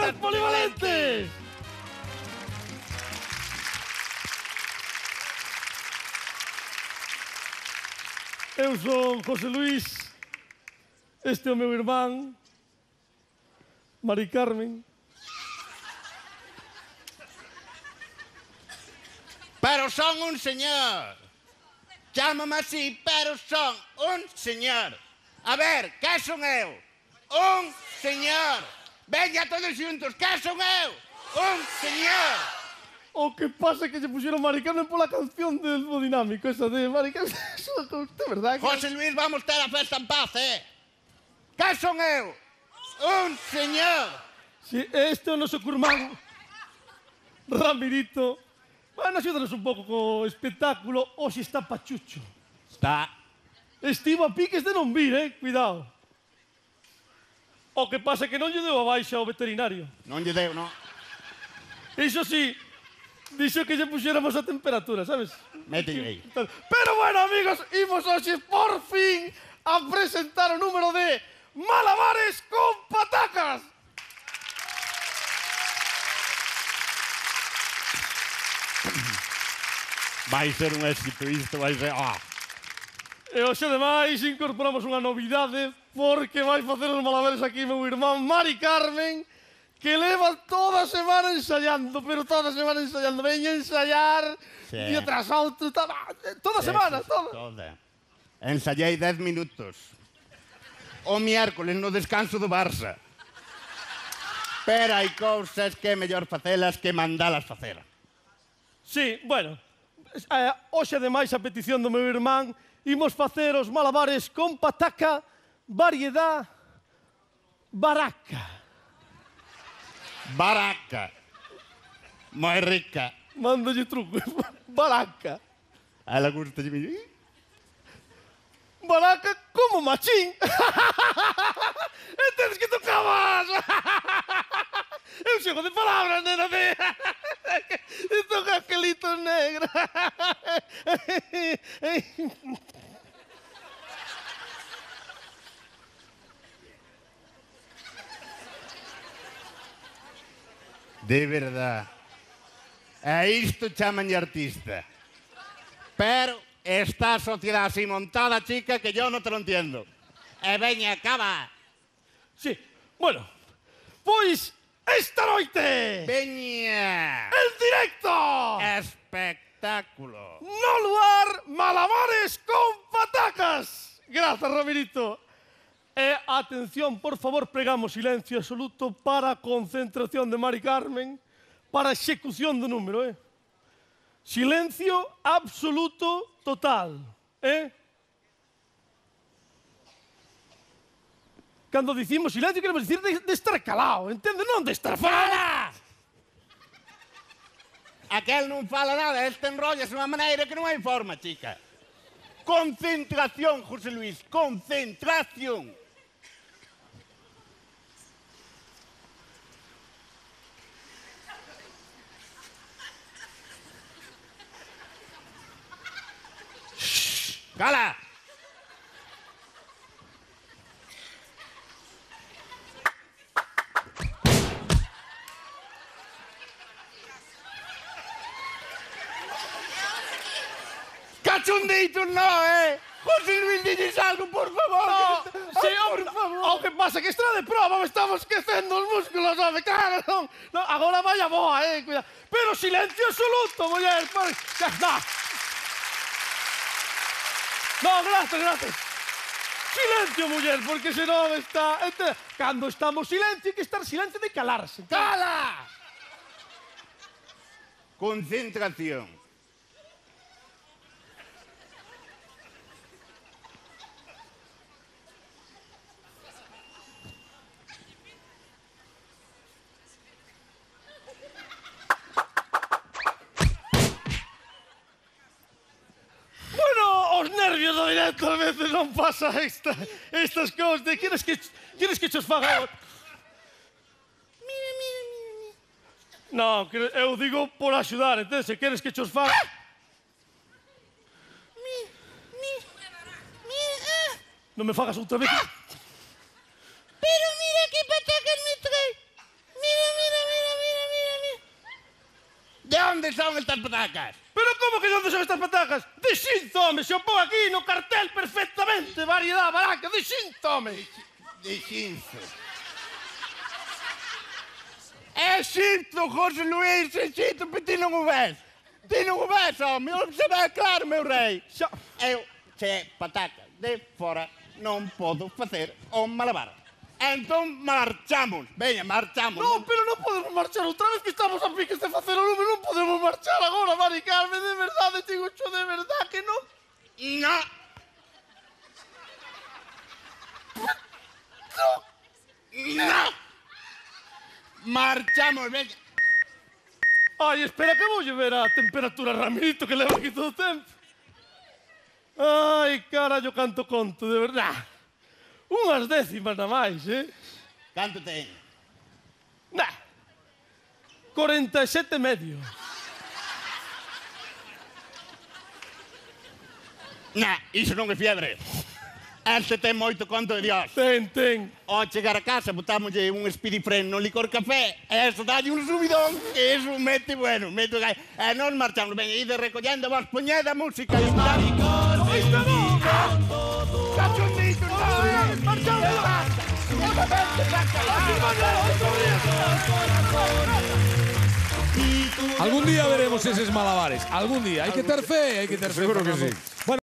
¡Los polivalentes! Eu son José Luis, este é o meu irmán, Mari Carmen. Pero son un señor. Chámame así, pero son un señor. A ver, que son eu? Un señor. Venga todos xuntos, que son eu? Un señor. O que pasa é que se puxeron Mari Carmen pola canción del Hemodinámico, esa de Mari Carmen. Eso é verdade. José Luis, vamos ter a festa en paz, Que son eu? Un señor. Si, este é o noso curmán, Ramirito. Bueno, axúdanos un pouco co espectáculo. Hoxe está pachucho. Está. Estivo a piques de non vir, cuidado. O que pasa é que non lle deu a baixa ao veterinario. Non lle deu, non? Iso sí, dixo que lle puxéramos a temperatura, sabes? Mete aí. Pero bueno, amigos, imos hoxe por fin a presentar o número de Malabares con Patacas. Vai ser un éxito isto, vai ser... E hoxe, ademais, incorporamos unha novidade porque vai facer os malabares aquí meu irmán Mari Carmen, que leva toda a semana ensayando, pero toda a semana ensayando. Veña a ensayar día tras outro, toda a semana, toda. Ensayei 10 minutos. O miércoles no descanso do Barça. Pero hai cousas que é mellor facelas que mandalas facer. Sí, bueno, hoxe, ademais, a petición do meu irmán, imos facer os malabares con pataca, variedad, baraca. Baraca. Moi rica. Mándolle truco. Baraca. A ela gusta de mí. Baraca como machín. Entendes que tocabas. É un xogo de palabras, nena de... E toca aquelitos negros. De verdad. A isto chamanlle artista. Pero esta sociedade así montada, chica, que yo non te lo entiendo. E veña, acaba. Sí, bueno, pois esta noite... Veña. En directo. Espectáculo. No luar, malabares con patacas. Grazas, Ramirito. E, atención, por favor, pregamos silencio absoluto para a concentración de Mari Carmen, para a execución do número, Silencio absoluto total, Cando dicimos silencio, queremos dicir de estar calado, entende? Non de estar fala! Aquel non fala nada, este enrollas de unha maneira que non hai forma, chica. Concentración, José Luis, concentración. ¡Cala! ¡Cachonditos no, José Luis, dices algo, por favor! No, sí, por favor! O que pasa que está de prova, me estamos esquecendo os músculos, home, claro, non. No, agora vai a boa, cuidado. Pero silencio absoluto, muller, xa está. No, gracias. Silencio, muller, porque senón está... Cando estamos silencio, hai que estar silencio de calarse. ¡Cala! Concentración. Os nervios do directo a veces non pasa estas cousas. Queres que chos faga? Mira. Non, eu digo por axudar, entende? Se queres que chos faga... Non me fagas outra vez. Pero mira que patacas me trae. Mira. estas patacas? Pero como que onde son estas patacas? De xinto, home, se o pon aquí no cartel perfectamente. Variedad, baraca, de xinto, home. De xinzo. É xinto, José Luís, é xinto, pero ti non o ves. Ti non o ves, home, se ve claro, meu rei. Eu, se é pataca de fora, non podo facer o malabar. Entón marchamos, veña, marchamos. No, pero non podemos marchar outra vez que estamos a piques de facer o lume. Non podemos marchar agora, Mari Carmen, de verdade, digo xo, de verdade que non. No. No. Marchamos, veña. Ai, espera que voulle ver a temperatura, Ramirito, que leva aquí todo o tempo. Ai, carallo, canto conto, de verdade. Unhas décimas na máis, Canto ten? Nah, 47 e medio. Nah, iso non é fiebre. Este ten moito conto de Dios. Ten. Ao chegar a casa, botámoslle un espirifren no licor café, e eso dalle un subidón, que eso mete, bueno, mete... E nos marchamos, veña, ide recollendo, vos poñed a música e... ¡Cachondito! Algún día veremos esos malabares. Algún día. Hay que ter fe, hay que ter fe. Seguro que sí.